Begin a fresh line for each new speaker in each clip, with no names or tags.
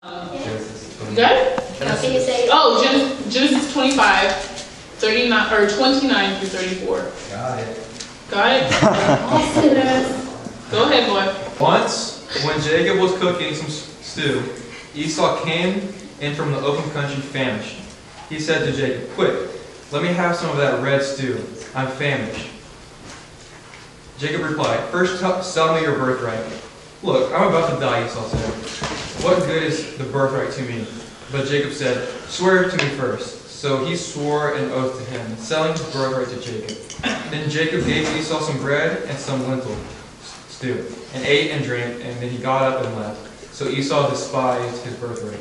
You got it?
Can you say?
Oh, Genesis 25, 39 or 29 through 34.
Got it.
Got it? Go ahead, boy.
Once, when Jacob was cooking some stew, Esau came in from the open country famished. He said to Jacob, "Quick, let me have some of that red stew. I'm famished." Jacob replied, "First sell me your birthright." "Look, I'm about to die," Esau said. "What good is the birthright to me?" But Jacob said, "Swear to me first." So he swore an oath to him, selling his birthright to Jacob. Then Jacob gave Esau some bread and some lentil stew, and ate and drank, and then he got up and left. So Esau despised his birthright.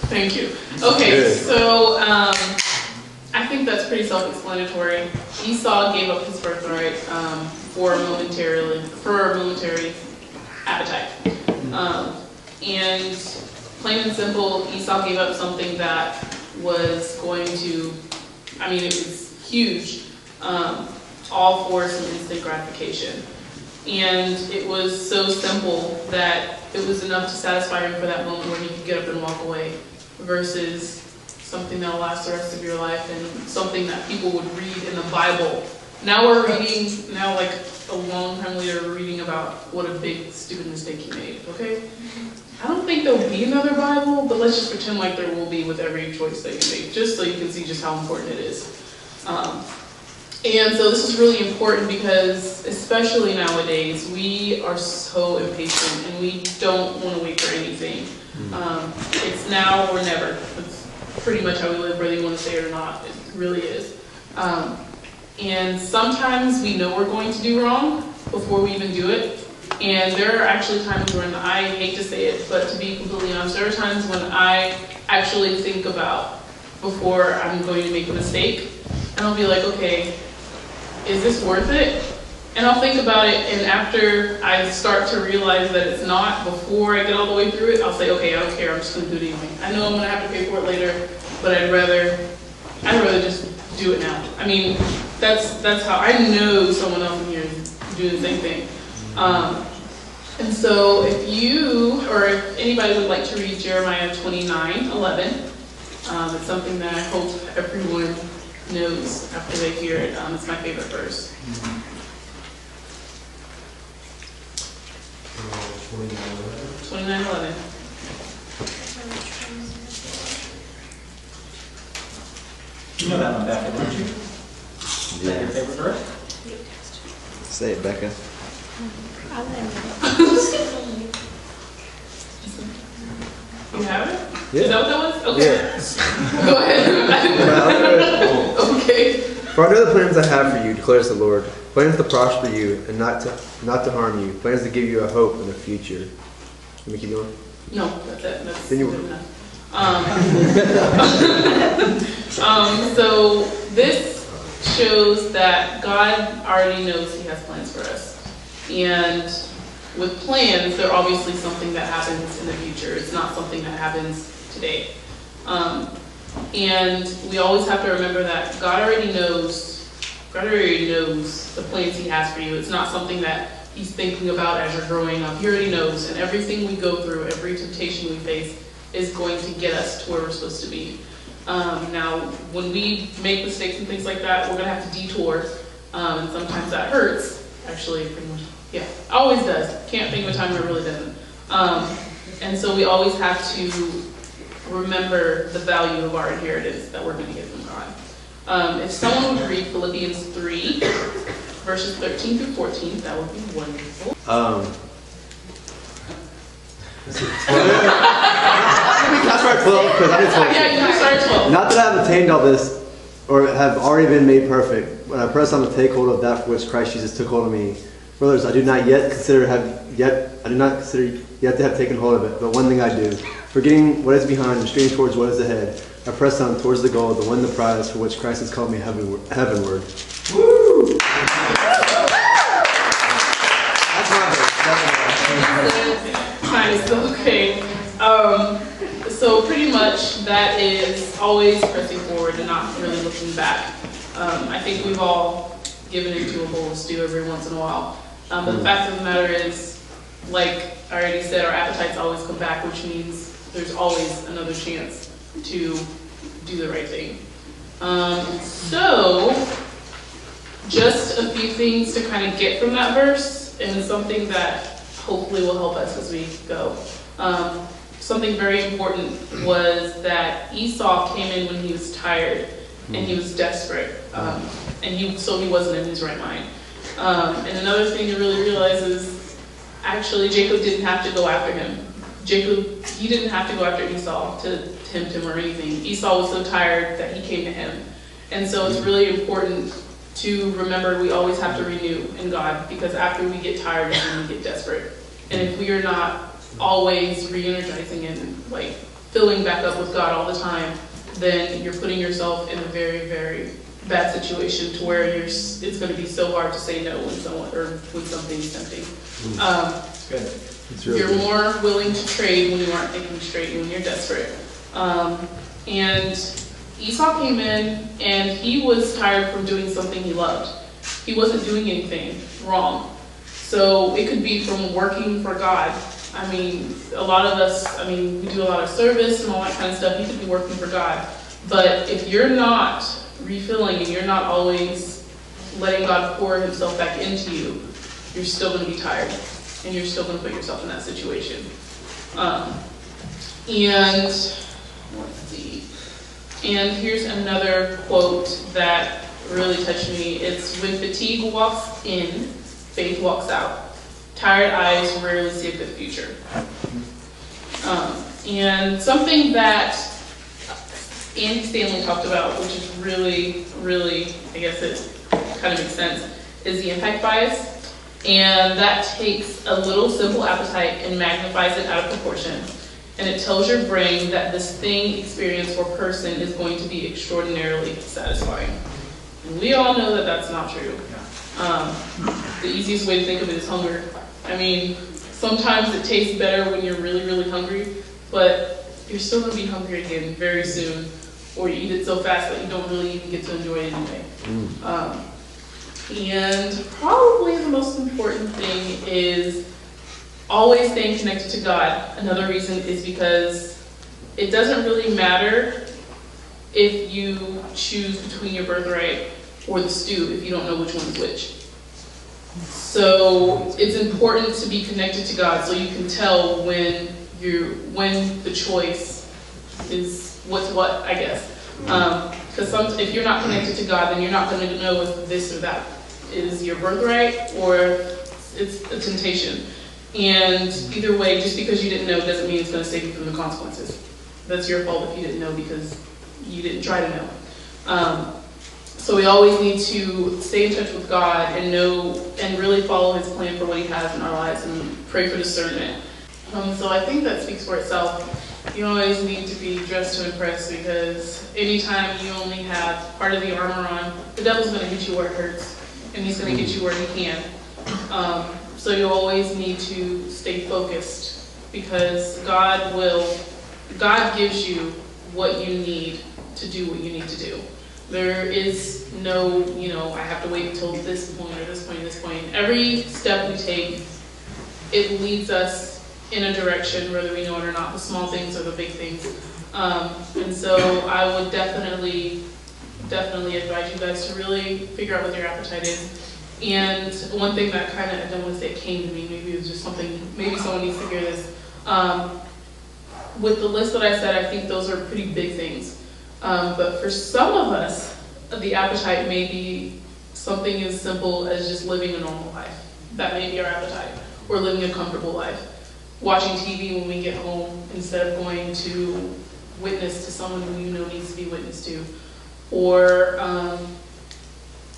Thank you. Okay, so I think that's pretty self-explanatory. Esau gave up his birthright for a momentary appetite. And plain and simple, Esau gave up something that was going to, I mean, it was huge, all for some instant gratification. And it was so simple that it was enough to satisfy him for that moment where he could get up and walk away, versus something that will last the rest of your life and something that people would read in the Bible. Now we're reading, like a long time later, we're reading about what a big, stupid mistake he made, okay? I don't think there'll be another Bible, but let's just pretend like there will be with every choice that you make, just so you can see just how important it is. And so this is really important because, especially nowadays, we are so impatient and we don't want to wait for anything. It's now or never. That's pretty much how we live, whether you want to say it or not. It really is. And sometimes we know we're going to do wrong before we even do it. And there are actually times when, I hate to say it, but to be completely honest, there are times when I actually think about before I'm going to make a mistake. And I'll be like, okay, is this worth it? And I'll think about it, and after I start to realize that it's not, before I get all the way through it, I'll say, okay, I don't care, I'm just going to do it anyway. I know I'm going to have to pay for it later, but I'd rather just do it now. I mean, that's how I know someone else in here is doing the same thing. And so if you, or if anybody would like to read Jeremiah 29:11, it's something that I hope everyone knows after they hear it. It's my favorite verse. 29:11.
You know that one, Becca, don't you? Is that your favorite verse?
Say it, Becca.
You have it?
Yeah.
Is that what that was? Okay.
Yeah.
Go ahead. Okay.
For I know the plans I have for you, declares the Lord. Plans to prosper you and not to harm you. Plans to give you a hope in the future. Let me keep going.
No, that's it. That's
Then you
good enough. So this shows that God already knows He has plans for us. And with plans, they're obviously something that happens in the future. It's not something that happens today. And we always have to remember that God already knows the plans He has for you. It's not something that He's thinking about as you're growing up. He already knows, and everything we go through, every temptation we face, is going to get us to where we're supposed to be. Now, when we make mistakes and things like that, we're going to have to detour, and sometimes that hurts. Actually, pretty much, yeah, always does. Can't think of a time where it really doesn't. And so we always have to remember the value of our inheritance that we're going to get from God. If someone would read Philippians 3, verses 13 through 14, that would be wonderful.
Can I start 12? Because I did 12.
Yeah, you can start at 12.
Not that I have attained all this, or have already been made perfect, when I press on to take hold of that for which Christ Jesus took hold of me. Brothers, I do not consider yet to have taken hold of it, but one thing I do, forgetting what is behind and straining towards what is ahead, I press on towards the goal to win the prize for which Christ has called me heavenward. Woo! That's my verse.
Nice, okay. So pretty much that is always pressing forward and not really looking back. I think we've all given into a bowl of stew every once in a while. But the fact of the matter is, like I already said our appetites always come back, which means there's always another chance to do the right thing. So, just a few things to kind of get from that verse, and something that hopefully will help us as we go. Something very important was that Esau came in when he was tired and he was desperate, so he wasn't in his right mind. And another thing to really realize is, actually, Jacob didn't have to go after him. He didn't have to go after Esau to tempt him or anything. Esau was so tired that he came to him. And so it's really important to remember we always have to renew in God, because after we get tired is when we get desperate. And if we are not always re-energizing and like filling back up with God all the time, then you're putting yourself in a very, very bad situation to where it's going to be so hard to say no when something's tempting.
Good.
You're more willing to trade when you aren't thinking straight and when you're desperate. And Esau came in and he was tired from doing something he loved. He wasn't doing anything wrong. So it could be from working for God. I mean, a lot of us, we do a lot of service and all that kind of stuff. You could be working for God. But if you're not refilling and you're not always letting God pour himself back into you, you're still going to be tired. And you're still going to put yourself in that situation. And let's see. And here's another quote that really touched me. It's, when fatigue walks in, faith walks out. Tired eyes rarely see a good future. And something that Andy Stanley talked about, which is really, really, I guess it kind of makes sense, is the impact bias. And that takes a little simple appetite and magnifies it out of proportion. And it tells your brain that this thing, experience, or person is going to be extraordinarily satisfying. And we all know that that's not true. The easiest way to think of it is hunger. Sometimes it tastes better when you're really, really hungry, but you're still going to be hungry again very soon, or you eat it so fast that you don't really even get to enjoy it anyway. And probably the most important thing is always staying connected to God. Another reason is because it doesn't really matter if you choose between your birthright or the stew if you don't know which one is which. So it's important to be connected to God so you can tell when the choice is what's what, I guess. Because if you're not connected to God, then you're not going to know if this or that is your birthright or it's a temptation. And either way, just because you didn't know doesn't mean it's going to save you from the consequences. That's your fault if you didn't know because you didn't try to know. So we always need to stay in touch with God and know and really follow his plan for what he has in our lives and pray for discernment. So I think that speaks for itself. You always need to be dressed to impress, because anytime you only have part of the armor on, the devil's going to hit you where it hurts, and he's going to get you where he can. So you always need to stay focused, because God gives you what you need to do what you need to do. There is no, I have to wait until this point or this point or this point. Every step we take, it leads us in a direction, whether we know it or not, the small things or the big things. And so I would definitely advise you guys to really figure out what your appetite is. And one thing that kind of, I don't want to say it came to me, maybe it was just something, maybe someone needs to hear this. With the list that I said, I think those are pretty big things. But for some of us, the appetite may be something as simple as just living a normal life. That may be our appetite. Or living a comfortable life. Watching TV when we get home instead of going to witness to someone who needs to be witnessed to. Or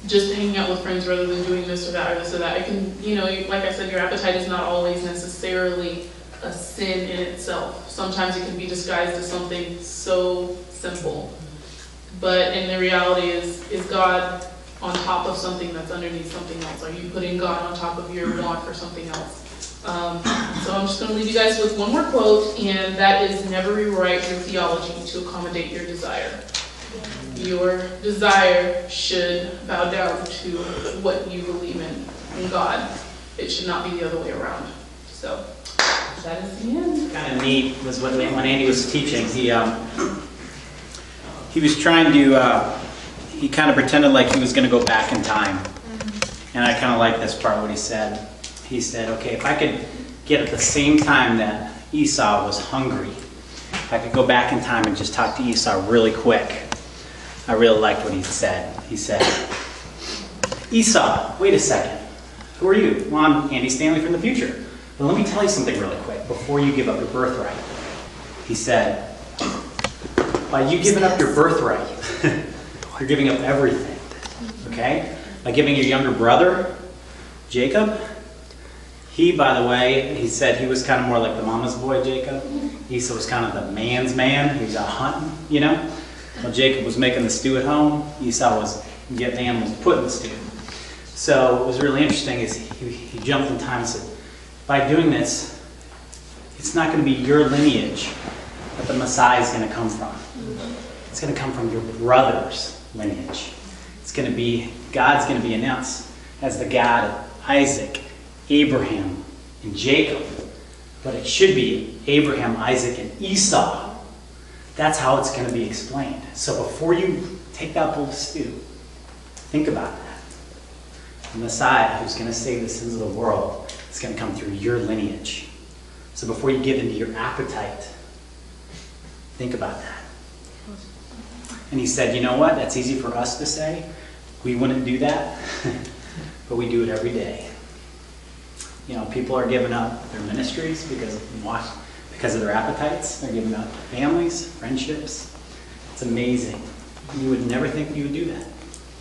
just hanging out with friends rather than doing this or that or this or that. It can, like I said, your appetite is not always necessarily a sin in itself. Sometimes it can be disguised as something so simple. But in the reality is God on top of something that's underneath something else? Are you putting God on top of your want for something else? So I'm just going to leave you guys with one more quote, and that is, never rewrite your theology to accommodate your desire. Your desire should bow down to what you believe in God. It should not be the other way around. So That is the end.
Kind of neat was when Andy was teaching. He was trying to. He kind of pretended like he was going to go back in time, and I kind of like this part. What he said. He said, "Okay, if I could get at the same time that Esau was hungry, if I could go back in time and just talk to Esau really quick." I really liked what he said. He said, "Esau, wait a second. Who are you?" "Well, I'm Andy Stanley from the future. But let me tell you something really quick before you give up your birthright." He said, "By you giving up your birthright, you're giving up everything. Okay? By giving your younger brother, Jacob, he, by the way," he said he was kind of more like the mama's boy, Jacob. Esau was kind of the man's man. He was out hunting, you know? Well, Jacob was making the stew at home. Esau was getting the animals put in the stew. So what was really interesting is he jumped in time and said, by doing this, it's not going to be your lineage that the Messiah is going to come from. It's going to come from your brother's lineage. It's going to be, God's going to be announced as the God of Isaac, Abraham, and Jacob. But it should be Abraham, Isaac, and Esau. That's how it's going to be explained. So before you take that bowl of stew, think about that. The Messiah who's going to save the sins of the world is going to come through your lineage. So before you give into your appetite, think about that. And he said, you know what? That's easy for us to say. We wouldn't do that, but we do it every day. You know, people are giving up their ministries because of their appetites. They're giving up families, friendships. It's amazing. You would never think you would do that,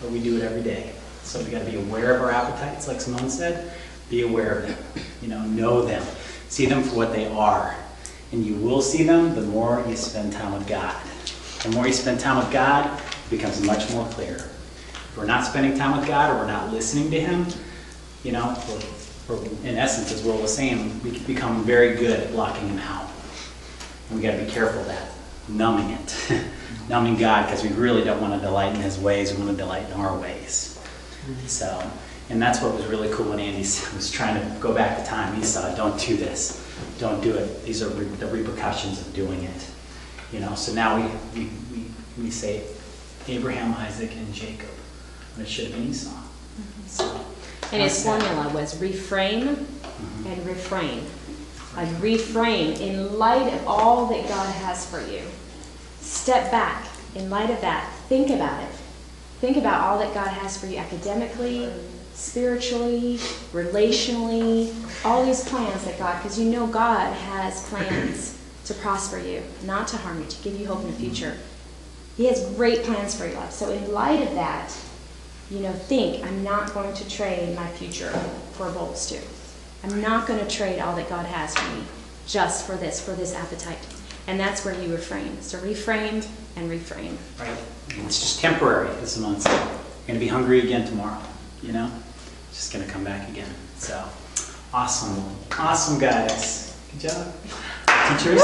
but we do it every day. So we got to be aware of our appetites, like Simone said. Be aware of them. Know them. See them for what they are. And you will see them the more you spend time with God. The more you spend time with God, it becomes much more clear. If we're not spending time with God or we're not listening to Him, in essence, as Will was saying, we can become very good at blocking Him out. And we got to be careful of that. Numbing it. Numbing God, because we really don't want to delight in His ways. We want to delight in our ways. So, and that's what was really cool when Andy was trying to go back to time. He said, don't do this. Don't do it. These are the repercussions of doing it. So now we say Abraham, Isaac, and Jacob. But it should have been Esau. So,
and his formula was reframe and refrain. Like reframe in light of all that God has for you. Step back in light of that. Think about it. Think about all that God has for you academically, spiritually, relationally, all these plans that God, because God has plans to prosper you, not to harm you, to give you hope in the future. He has great plans for your life. So in light of that, think, I'm not going to trade my future for a bowl of stew. I'm not going to trade all that God has for me just for this appetite. And that's where you refrain. So reframe and refrain.
Right. And it's just temporary, as Simone said. You're going to be hungry again tomorrow, It's just going to come back again. So, awesome. Awesome, guys. Good job. Teachers.